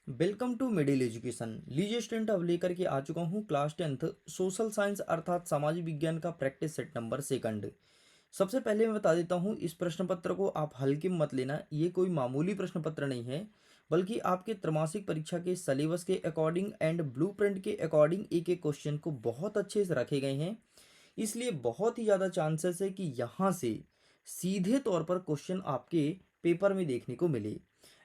Welcome to middle education. लीजिए student, अब लेकर के आ चुका हूँ क्लास 10th सोशल साइंस अर्थात सामाजिक विज्ञान का प्रैक्टिस सेट नंबर सेकंड। सबसे पहले मैं बता देता हूँ, इस प्रश्न पत्र को आप हल्के में मत लेना। ये कोई मामूली प्रश्न पत्र नहीं है, बल्कि आपके त्रैमासिक परीक्षा के सिलेबस के अकॉर्डिंग एंड ब्लूप्रिंट के अकॉर्डिंग एक एक क्वेश्चन को बहुत अच्छे से रखे गए हैं। इसलिए बहुत ही ज़्यादा चांसेस है कि यहाँ से सीधे तौर पर क्वेश्चन आपके पेपर में देखने को मिले।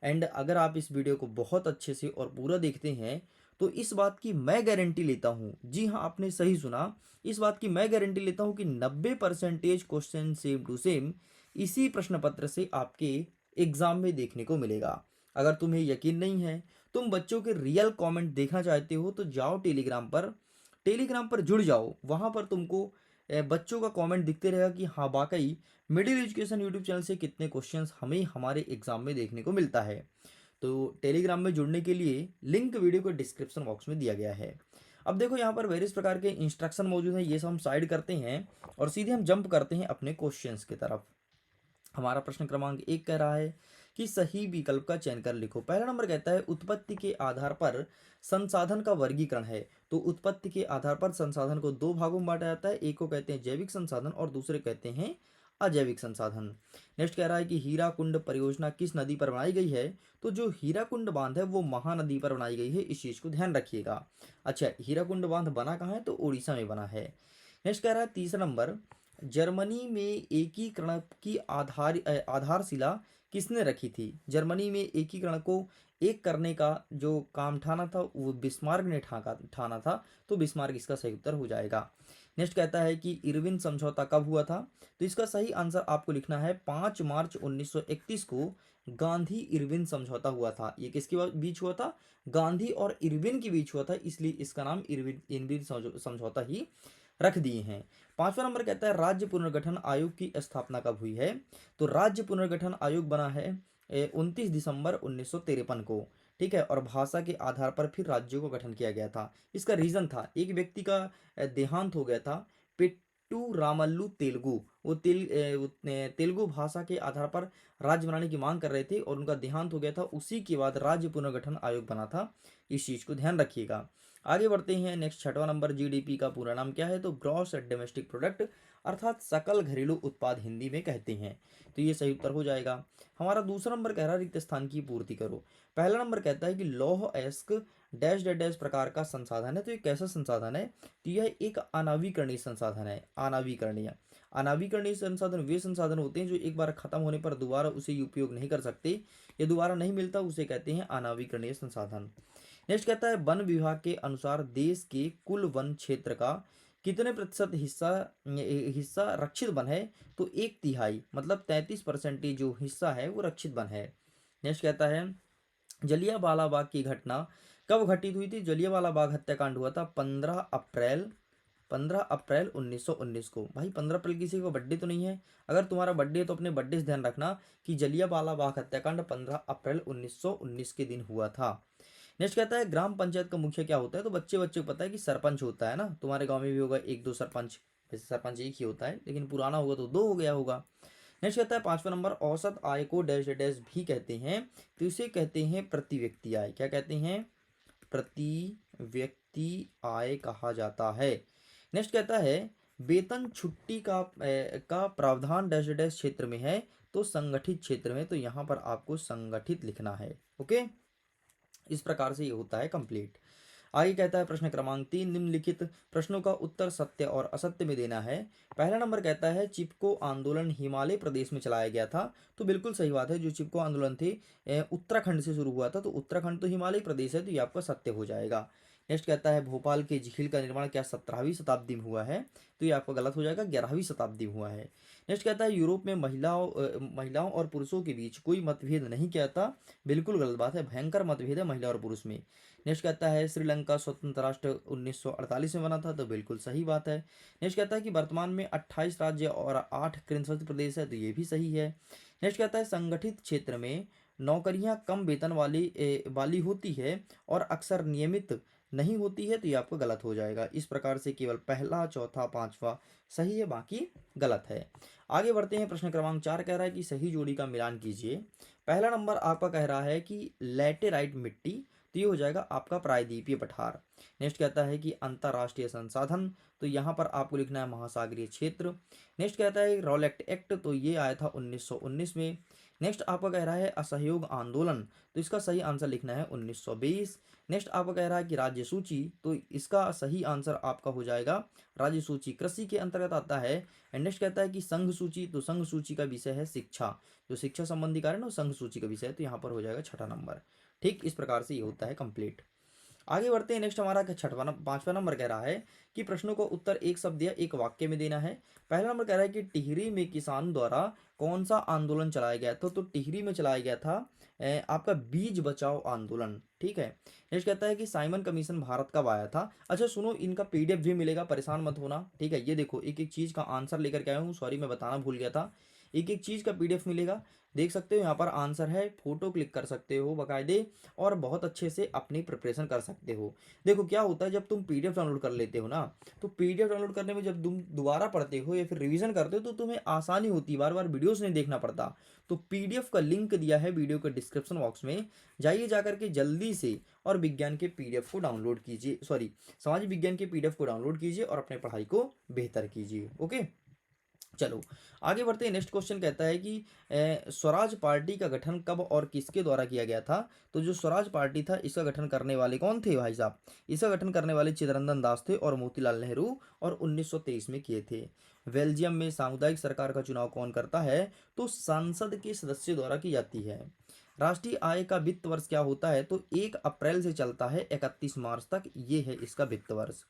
एंड अगर आप इस वीडियो को बहुत अच्छे से और पूरा देखते हैं तो इस बात की मैं गारंटी लेता हूँ, जी हाँ आपने सही सुना, इस बात की मैं गारंटी लेता हूँ कि 90% क्वेश्चन सेम टू सेम इसी प्रश्न पत्र से आपके एग्जाम में देखने को मिलेगा। अगर तुम्हें यकीन नहीं है, तुम बच्चों के रियल कमेंट देखना चाहते हो, तो जाओ टेलीग्राम पर जुड़ जाओ। वहाँ पर तुमको बच्चों का कमेंट दिखते रहेगा कि हाँ वाकई मिडिल एजुकेशन यूट्यूब चैनल से कितने क्वेश्चंस हमें हमारे एग्जाम में देखने को मिलता है। तो टेलीग्राम में जुड़ने के लिए लिंक वीडियो को डिस्क्रिप्शन बॉक्स में दिया गया है। अब देखो यहाँ पर वेरियस प्रकार के इंस्ट्रक्शन मौजूद हैं, ये सब हम साइड करते हैं और सीधे हम जंप करते हैं अपने क्वेश्चंस की तरफ। हमारा प्रश्न क्रमांक 1 कह रहा है कि सही विकल्प का चयन कर लिखो। पहला नंबर कहता है उत्पत्ति के आधार पर संसाधन का वर्गीकरण है। तो उत्पत्ति के आधार पर संसाधन को दो भागों में बांटा जाता है, एक को कहते हैं जैविक संसाधन और दूसरे कहते हैं अजैविक संसाधन। नेक्स्ट कह रहा है कि हीराकुंड परियोजना किस नदी पर बनाई गई है। तो जो हीराकुंड बांध है वो महानदी पर बनाई गई है, इस चीज को ध्यान रखिएगा। अच्छा, हीराकुंड बांध बना कहाँ है, तो उड़ीसा में बना है। नेक्स्ट कह रहा है तीसरा नंबर, जर्मनी में एकीकरण की आधारशिला किसने रखी थी। जर्मनी में एकीकरण को एक करने का जो काम ठाना था वो बिस्मार्क ने ठाना था। तो बिस्मार्क इसका सही उत्तर हो जाएगा। नेक्स्ट कहता है कि इरविन समझौता कब हुआ था। तो इसका सही आंसर आपको लिखना है 5 मार्च 1931 को गांधी इरविन समझौता हुआ था। ये किसके बीच हुआ था, गांधी और इरविन के बीच हुआ था, इसलिए इसका नाम इरविन इरविन समझौता ही रख दिए हैं। पांचवा नंबर कहता है राज्य पुनर्गठन आयोग की स्थापना कब हुई है। तो राज्य पुनर्गठन आयोग बना है 29 दिसंबर 1953 को। ठीक है, और भाषा के आधार पर फिर राज्यों को गठन किया गया था। इसका रीजन था, एक व्यक्ति का देहांत हो गया था, पेट्टू रामल्लू तेलुगु। वो तेलुगु भाषा के आधार पर राज्य बनाने की मांग कर रहे थे और उनका देहांत हो गया था, उसी के बाद राज्य पुनर्गठन आयोग बना था। इस चीज को ध्यान रखिएगा। आगे बढ़ते हैं। नेक्स्ट छठवां नंबर, जीडीपी का पूरा नाम क्या है। तो ग्रॉस डोमेस्टिक प्रोडक्ट अर्थात सकल घरेलू उत्पाद हिंदी में कहते हैं। तो ये सही उत्तर हो जाएगा। हमारा दूसरा नंबर कह रहा है रिक्त स्थान की पूर्ति करो। पहला नंबर कहता है कि लौह अयस्क डैश डैश डैश प्रकार का संसाधन है। तो ये कैसा संसाधन है, तो यह एक अनावीकरणीय संसाधन है। अनावीकरणीय संसाधन वे संसाधन होते हैं जो एक बार खत्म होने पर दोबारा उसे उपयोग नहीं कर सकते, ये दोबारा नहीं मिलता, उसे कहते हैं अनावीकरणीय संसाधन। नेक्स्ट कहता है वन विभाग के अनुसार देश के कुल वन क्षेत्र का कितने प्रतिशत हिस्सा हिस्सा रक्षित वन है। तो 1/3 मतलब 33% जो हिस्सा है वो रक्षित वन है। नेक्स्ट कहता है जलियांवाला बाग की घटना कब घटित हुई थी। जलियांवाला बाग हत्याकांड हुआ था 15 अप्रैल 1919 को। भाई 15 अप्रैल किसी का बर्थडे तो नहीं है। अगर तुम्हारा बर्थडे है तो अपने बर्थडे से ध्यान रखना कि जलियांवाला बाग हत्याकांड 15 अप्रैल 1919 के दिन हुआ था। नेक्स्ट कहता है ग्राम पंचायत का मुखिया क्या होता है। तो बच्चे बच्चे को पता है कि सरपंच होता है ना, तुम्हारे गांव में भी होगा एक दो सरपंच। वैसे सरपंच एक ही होता है, लेकिन पुराना होगा तो दो हो गया होगा। नेक्स्ट कहता है पांचवा नंबर, औसत आय को डैश डैश भी कहते हैं। तो इसे कहते हैं प्रति व्यक्ति आय। क्या कहते हैं, प्रति व्यक्ति आय कहा जाता है। नेक्स्ट कहता है वेतन छुट्टी का प्रावधान डैश डैश क्षेत्र में है। तो संगठित क्षेत्र में। तो यहाँ पर आपको संगठित लिखना है। ओके, इस प्रकार से ये होता है कंप्लीट। आगे कहता है प्रश्न क्रमांक 3, निम्नलिखित प्रश्नों का उत्तर सत्य और असत्य में देना है। पहला नंबर कहता है चिपको आंदोलन हिमालय प्रदेश में चलाया गया था। तो बिल्कुल सही बात है, जो चिपको आंदोलन थे उत्तराखंड से शुरू हुआ था, तो उत्तराखंड तो हिमालय प्रदेश है, तो ये आपका सत्य हो जाएगा। नेक्स्ट कहता है भोपाल के झील का निर्माण क्या 17वीं शताब्दी में हुआ है। तो ये आपका गलत हो जाएगा, 11वीं शताब्दी में हुआ है। नेक्स्ट कहता है यूरोप में महिलाओं और पुरुषों के बीच कोई मतभेद नहीं किया था। बिल्कुल गलत बात है, भयंकर मतभेद है महिला और पुरुष में। नेक्स्ट कहता है श्रीलंका स्वतंत्र राष्ट्र 1948 में बना था। तो बिल्कुल सही बात है। नेक्स्ट कहता है कि वर्तमान में 28 राज्य और 8 केंद्रशासित प्रदेश है। तो ये भी सही है। नेक्स्ट कहता है संगठित क्षेत्र में नौकरियां कम वेतन वाली होती है और अक्सर नियमित नहीं होती है। तो ये आपका गलत हो जाएगा। इस प्रकार से केवल पहला, चौथा, पांचवा सही है, बाकी गलत है। आगे बढ़ते हैं। प्रश्न क्रमांक 4 कह रहा है कि सही जोड़ी का मिलान कीजिए। पहला नंबर आपका कह रहा है कि लैटेराइट मिट्टी। तो ये हो जाएगा आपका प्रायद्वीपीय पठार। नेक्स्ट कहता है कि अंतर्राष्ट्रीय संसाधन, तो यहाँ पर आपको लिखना है महासागरीय क्षेत्र। नेक्स्ट कहता है रॉलेट एक्ट, तो ये आया था 1919 में। नेक्स्ट आपका कह रहा है असहयोग आंदोलन, तो इसका सही आंसर लिखना है 1920। नेक्स्ट आपका कह रहा है कि राज्य सूची, तो इसका सही आंसर आपका हो जाएगा राज्य सूची कृषि के अंतर्गत आता है। एंड नेक्स्ट कहता है कि संघ सूची, तो संघ सूची का विषय है शिक्षा, जो शिक्षा संबंधी कार्य ना संघ सूची का विषय है, तो यहाँ पर हो जाएगा 6ठा नंबर। ठीक, इस प्रकार से ये होता है कंप्लीट। आगे बढ़ते हैं। नेक्स्ट हमारा छठवां 5वां नंबर कह रहा है कि प्रश्नों का उत्तर एक शब्द या एक वाक्य में देना है। पहला नंबर कह रहा है कि टिहरी में किसान द्वारा कौन सा आंदोलन चलाया गया था, तो टिहरी में चलाया गया था आपका बीज बचाओ आंदोलन। ठीक है। नेक्स्ट कहता है कि साइमन कमीशन भारत कब आया था। अच्छा सुनो, इनका पीडीएफ भी मिलेगा, परेशान मत होना। ठीक है, ये देखो एक एक चीज का आंसर लेकर के आया हूँ, सॉरी मैं बताना भूल गया था। एक एक चीज का पीडीएफ मिलेगा, देख सकते हो यहाँ पर आंसर है, फोटो क्लिक कर सकते हो बकायदे, और बहुत अच्छे से अपनी प्रिपरेशन कर सकते हो। देखो क्या होता है, जब तुम पीडीएफ डाउनलोड कर लेते हो ना, तो पीडीएफ डाउनलोड करने में जब तुम दोबारा पढ़ते हो या फिर रिवीजन करते हो तो तुम्हें आसानी होती है, बार बार वीडियोस नहीं देखना पड़ता। तो पीडीएफ का लिंक दिया है वीडियो के डिस्क्रिप्शन बॉक्स में, जाइए जाकर के जल्दी से और विज्ञान के पीडीएफ को डाउनलोड कीजिए, सॉरी सामाजिक विज्ञान के पीडीएफ को डाउनलोड कीजिए और अपने पढ़ाई को बेहतर कीजिए। ओके, चलो आगे बढ़ते हैं। नेक्स्ट क्वेश्चन कहता है कि स्वराज पार्टी का गठन कब और किसके द्वारा किया गया था। तो जो स्वराज पार्टी था इसका गठन करने वाले कौन थे भाई साहब, इसका गठन करने वाले चिदरंजन दास थे और मोतीलाल नेहरू, और 1923 में किए थे। बेल्जियम में सामुदायिक सरकार का चुनाव कौन करता है, तो संसद के सदस्य द्वारा की जाती है। राष्ट्रीय आय का वित्त वर्ष क्या होता है, तो 1 अप्रैल से चलता है 31 मार्च तक, ये है इसका वित्त वर्ष।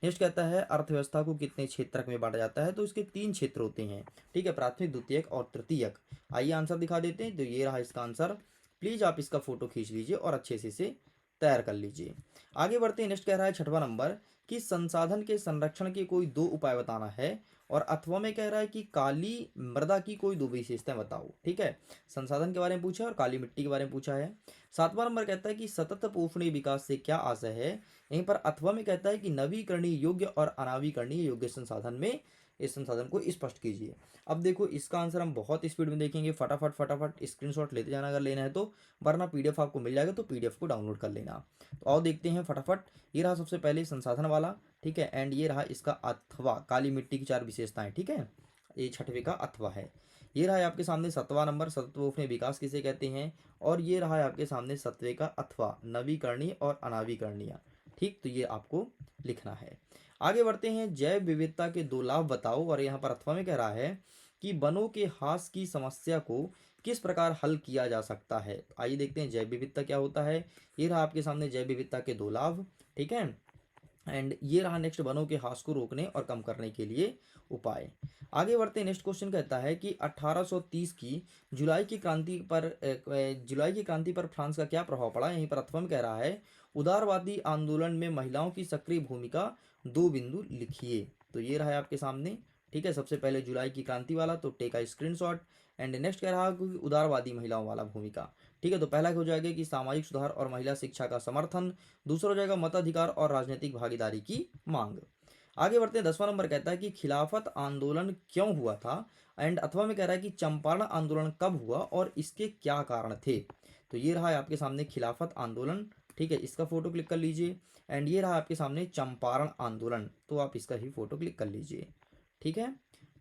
नेक्स्ट कहता है अर्थव्यवस्था को कितने क्षेत्रक में बांटा जाता है, तो इसके 3 क्षेत्र होते हैं। ठीक है, प्राथमिक द्वितीयक और तृतीयक। आइए आंसर दिखा देते हैं, तो ये रहा इसका आंसर। प्लीज आप इसका फोटो खींच लीजिए और अच्छे से इसे तैयार कर लीजिए। आगे बढ़ते हैं। नेक्स्ट कह रहा है 6वां नंबर कि संसाधन के संरक्षण के कोई 2 उपाय बताना है, और अथवा में कह रहा है कि काली मृदा की कोई 2 विशेषताएं बताओ। ठीक है, संसाधन के बारे में पूछा है और काली मिट्टी के बारे में पूछा है। 7वां नंबर कहता है कि सतत पोषणीय विकास से क्या आशय है। यहीं पर अथवा में कहता है कि नवीकरणीय योग्य और अनावीकरणीय योग्य संसाधन में इस संसाधन को स्पष्ट कीजिए। अब देखो इसका आंसर हम बहुत स्पीड में देखेंगे, फटाफट फटाफट स्क्रीनशॉट लेते जाना अगर लेना है तो, वरना पीडीएफ आपको मिल जाएगा तो पीडीएफ को डाउनलोड कर लेना। तो आओ देखते हैं फटाफट। ये रहा सबसे पहले संसाधन वाला, ठीक है, एंड ये रहा इसका अथवा, काली मिट्टी की 4 विशेषताएं। ठीक है, ये 6वें का अथवा है। ये रहा है आपके सामने 7वां नंबर, सततपोषणीय विकास किसे कहते हैं, और ये रहा है आपके सामने 7वें का अथवा, नवीकरणीय और अनावीकरणीय। ठीक, तो ये आपको लिखना है। आगे बढ़ते हैं। जैव विविधता के 2 लाभ बताओ, और यहाँ पर अथवा में कह रहा है कि वनों के ह्रास की समस्या को किस प्रकार हल किया जा सकता है। तो आइए देखते हैं जैव विविधता क्या होता है। ये रहा आपके सामने जैव विविधता के 2 लाभ। ठीक है, एंड ये रहा नेक्स्ट वनों के ह्रास को रोकने और कम करने के लिए उपाय। आगे बढ़ते हैं। नेक्स्ट क्वेश्चन कहता है कि 1830 की जुलाई की क्रांति पर फ्रांस का क्या प्रभाव पड़ा। यहीं पर अथवा में कह रहा है उदारवादी आंदोलन में महिलाओं की सक्रिय भूमिका 2 बिंदु लिखिए। तो ये रहा है आपके सामने। ठीक है, सबसे पहले जुलाई की क्रांति वाला, तो take a screenshot. And next कह रहा है कि उदारवादी महिलाओं वाला भूमिका। ठीक है, तो पहला हो जाएगा कि सामाजिक सुधार और महिला शिक्षा का समर्थन। दूसरा हो जाएगा मताधिकार और राजनीतिक भागीदारी की मांग। आगे बढ़ते हैं। 10वां नंबर कहता है कि खिलाफत आंदोलन क्यों हुआ था, एंड अथवा में कह रहा है कि चंपारण आंदोलन कब हुआ और इसके क्या कारण थे। तो ये रहा है आपके सामने खिलाफत आंदोलन। ठीक है, इसका फोटो क्लिक कर लीजिए। एंड ये रहा आपके सामने चंपारण आंदोलन, तो आप इसका ही फोटो क्लिक कर लीजिए। ठीक है,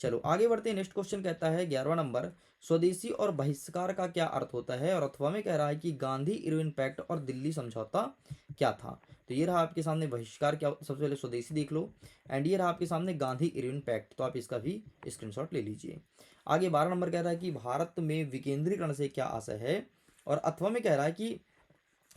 चलो आगे बढ़ते हैं। नेक्स्ट क्वेश्चन कहता है 11वां नंबर, स्वदेशी और बहिष्कार का क्या अर्थ होता है, और अथवा में कह रहा है कि गांधी इरविन पैक्ट और दिल्ली समझौता क्या था। तो ये रहा आपके सामने बहिष्कार क्या, सबसे पहले स्वदेशी देख लो, एंड ये रहा आपके सामने गांधी इरविन पैक्ट, तो आप इसका भी स्क्रीनशॉट ले लीजिए। आगे 12 नंबर कह रहा है कि भारत में विकेंद्रीकरण से क्या आशय है, और अथवा में कह रहा है कि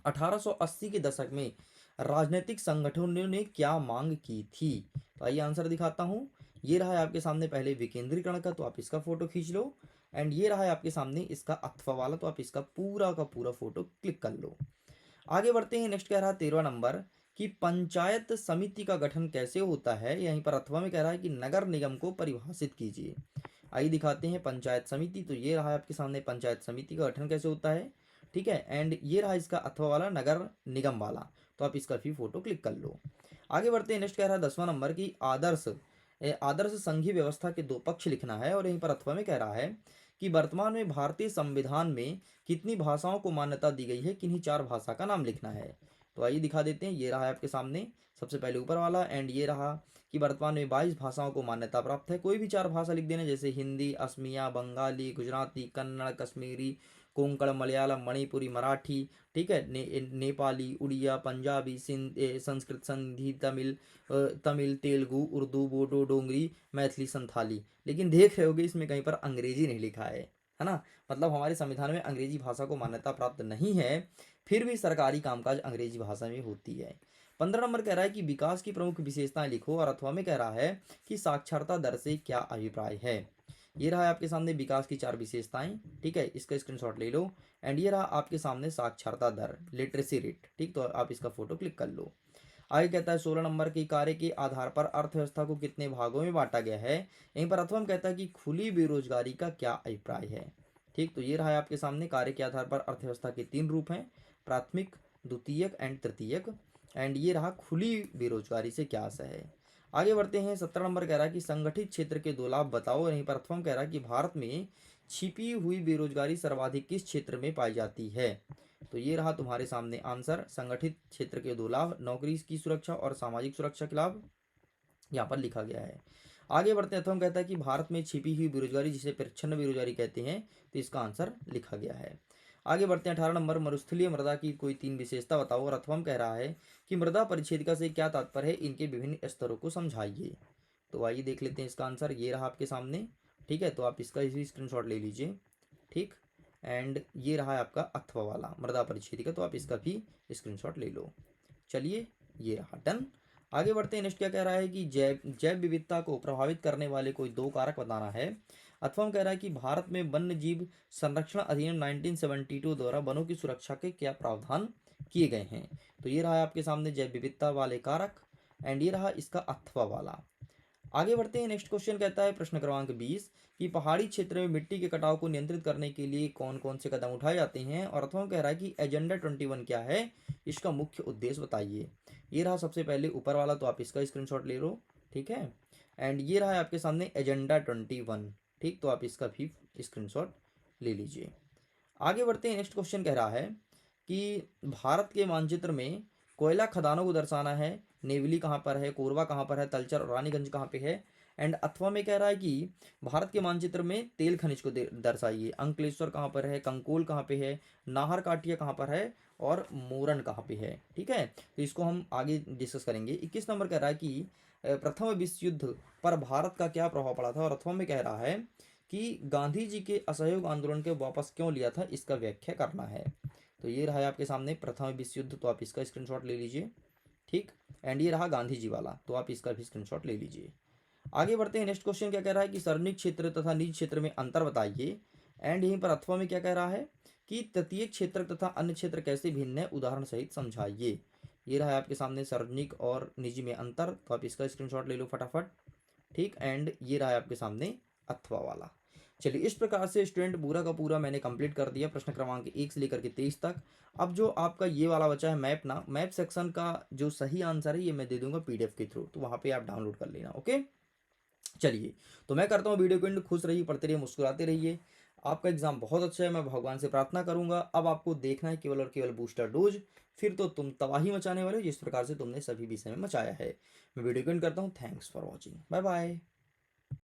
1880 के दशक में राजनीतिक संगठनों ने क्या मांग की थी। तो आइए आंसर दिखाता हूँ। ये रहा है आपके सामने पहले विकेंद्रीकरण का, तो आप इसका फोटो खींच लो। एंड ये रहा है आपके सामने इसका अथवा वाला, तो आप इसका पूरा का पूरा फोटो क्लिक कर लो। आगे बढ़ते हैं। नेक्स्ट कह रहा है 13वां नंबर कि पंचायत समिति का गठन कैसे होता है। यहीं पर अथवा में कह रहा है कि नगर निगम को परिभाषित कीजिए। आइए दिखाते हैं पंचायत समिति। तो ये रहा है आपके सामने पंचायत समिति का गठन कैसे होता है। ठीक है, एंड ये रहा इसका अथवा वाला नगर निगम वाला, तो आप इसका भी फोटो क्लिक कर लो। आगे बढ़ते हैं। नेक्स्ट कह रहा है 10वां नंबर की आदर्श संघीय व्यवस्था के 2 पक्ष लिखना है, और यहीं पर अथवा में कह रहा है कि वर्तमान में भारतीय संविधान में कितनी भाषाओं को मान्यता दी गई है, किन्हीं 4 भाषा का नाम लिखना है। तो आइए दिखा देते हैं। ये रहा है आपके सामने सबसे पहले ऊपर वाला, एंड ये रहा कि वर्तमान में 22 भाषाओं को मान्यता प्राप्त है। कोई भी 4 भाषा लिख देना, जैसे हिंदी, असमिया, बंगाली, गुजराती, कन्नड़, कश्मीरी, कोंकण, मलयालम, मणिपुरी, मराठी, ठीक है, नेपाली, उड़िया, पंजाबी, संस्कृत, सिंधी, तमिल, तेलुगु, उर्दू, बोडो, डोंगरी, मैथिली, संथाली। लेकिन देख रहे होगे इसमें कहीं पर अंग्रेजी नहीं लिखा है ना। मतलब हमारे संविधान में अंग्रेजी भाषा को मान्यता प्राप्त नहीं है, फिर भी सरकारी कामकाज अंग्रेजी भाषा में होती है। 15 नंबर कह रहा है कि विकास की प्रमुख विशेषताएं लिखो, और अथवा में कह रहा है कि साक्षरता दर से क्या अभिप्राय है। ये रहा है आपके सामने विकास की 4 विशेषताएं, ठीक है, इसका स्क्रीनशॉट ले लो। एंड ये रहा आपके सामने साक्षरता दर, लिटरेसी रेट, ठीक, तो आप इसका फोटो क्लिक कर लो। आगे कहता है 16 नंबर के कार्य के आधार पर अर्थव्यवस्था को कितने भागों में बांटा गया है। यहीं पर अथवा कहता है कि खुली बेरोजगारी का क्या अभिप्राय है। ठीक, तो ये रहा है आपके सामने कार्य के आधार पर अर्थव्यवस्था के 3 रूप हैं, प्राथमिक, द्वितीयक एंड तृतीयक। एंड ये रहा खुली बेरोजगारी से क्या आशय है। आगे बढ़ते हैं। 17 नंबर कह रहा है कि संगठित क्षेत्र के 2 लाभ बताओ। यहीं पर अथवा कह रहा है कि भारत में छिपी हुई बेरोजगारी सर्वाधिक किस क्षेत्र में पाई जाती है। तो ये रहा तुम्हारे सामने आंसर। संगठित क्षेत्र के 2 लाभ, नौकरी की सुरक्षा और सामाजिक सुरक्षा के लाभ यहाँ पर लिखा गया है। आगे बढ़ते हैं। अथवा कहता है कि भारत में छिपी हुई बेरोजगारी जिसे परिच्छन्न बेरोजगारी कहते हैं, तो इसका आंसर लिखा गया है। आगे बढ़ते हैं। 18 नंबर, मरुस्थलीय मृदा की कोई 3 विशेषता बताओ। और अथवा कह रहा है कि मृदा परिच्छेदिका से क्या तात्पर्य है, इनके विभिन्न स्तरों को समझाइए। तो आइए देख लेते हैं इसका आंसर। ये रहा आपके सामने, ठीक है, तो आप इसका इसी स्क्रीनशॉट ले लीजिए, ठीक। एंड ये रहा है आपका अथवा वाला मृदा परिच्छेदिका, तो आप इसका भी स्क्रीनशॉट ले लो। चलिए, ये रहा डन। आगे बढ़ते हैं। नेक्स्ट क्या कह रहा है कि जैव विविधता को प्रभावित करने वाले कोई 2 कारक बताना है। अथवा कह रहा है कि भारत में वन्य जीव संरक्षण अधिनियम 1972 द्वारा वनों की सुरक्षा के क्या प्रावधान किए गए हैं। तो ये रहा आपके सामने जैव विविधता वाले कारक, एंड ये रहा इसका अथवा वाला। आगे बढ़ते हैं। नेक्स्ट क्वेश्चन कहता है प्रश्न क्रमांक 20 कि पहाड़ी क्षेत्र में मिट्टी के कटाव को नियंत्रित करने के लिए कौन कौन से कदम उठाए जाते हैं। और अथवा कह रहा है कि एजेंडा 21 क्या है, इसका मुख्य उद्देश्य बताइए। ये रहा सबसे पहले ऊपर वाला, तो आप इसका स्क्रीनशॉट ले लो, ठीक है। एंड ये रहा है आपके सामने एजेंडा 21, ठीक, तो आप इसका भी स्क्रीनशॉट ले लीजिए। आगे बढ़ते हैं। नेक्स्ट क्वेश्चन कह रहा है कि भारत के मानचित्र में कोयला खदानों को दर्शाना है। नेवली कहाँ पर है, कोरबा कहाँ पर है, तलचर और रानीगंज कहाँ पे है। एंड अथवा में कह रहा है कि भारत के मानचित्र में तेल खनिज को दर्शाइए। अंकलेश्वर कहाँ पर है, कंकोल कहाँ पे है, नाहर काठिया कहाँ पर है, और मोरन कहाँ पे है, ठीक है। तो इसको हम आगे डिस्कस करेंगे। 21 नंबर कह रहा है कि प्रथम विश्व युद्ध पर भारत का क्या प्रभाव पड़ा था। और अथवा में कह रहा है कि गांधी जी के असहयोग आंदोलन के वापस क्यों लिया था, इसका व्याख्या करना है। तो ये रहा है आपके सामने प्रथम विश्व युद्ध, तो आप इसका स्क्रीनशॉट ले लीजिए, ठीक। एंड ये रहा गांधी जी वाला, तो आप इसका भी स्क्रीनशॉट ले लीजिए। आगे बढ़ते हैं। नेक्स्ट क्वेश्चन क्या कह रहा है कि सार्वजनिक क्षेत्र तथा निजी क्षेत्र में अंतर बताइए। एंड यहीं पर अथवा में क्या कह रहा है कि तृतीय क्षेत्र तथा अन्य क्षेत्र कैसे भिन्न है, उदाहरण सहित समझाइए। ये रहा है आपके सामने सार्वजनिक और निजी में अंतर, तो आप इसका स्क्रीनशॉट ले लो फटाफट, ठीक। एंड ये रहा है आपके सामने अथवा वाला। चलिए, इस प्रकार से स्टूडेंट पूरा का पूरा मैंने कंप्लीट कर दिया प्रश्न क्रमांक 1 से लेकर के 23 तक। अब जो आपका ये वाला बचा है मैप ना, मैप सेक्शन का जो सही आंसर है ये मैं दे दूंगा पीडीएफ के थ्रू, तो वहाँ पे आप डाउनलोड कर लेना, ओके। चलिए, तो मैं करता हूँ वीडियो को एंड। खुश रहिए, पढ़ते रहिए, मुस्कुराते रहिए। आपका एग्जाम बहुत अच्छा है, मैं भगवान से प्रार्थना करूंगा। अब आपको देखना है केवल और केवल बूस्टर डोज, फिर तो तुम तबाही मचाने वाले हो जिस प्रकार से तुमने सभी विषय में मचाया है। मैं वीडियो को एंड करता हूँ। Thanks for watching, bye bye.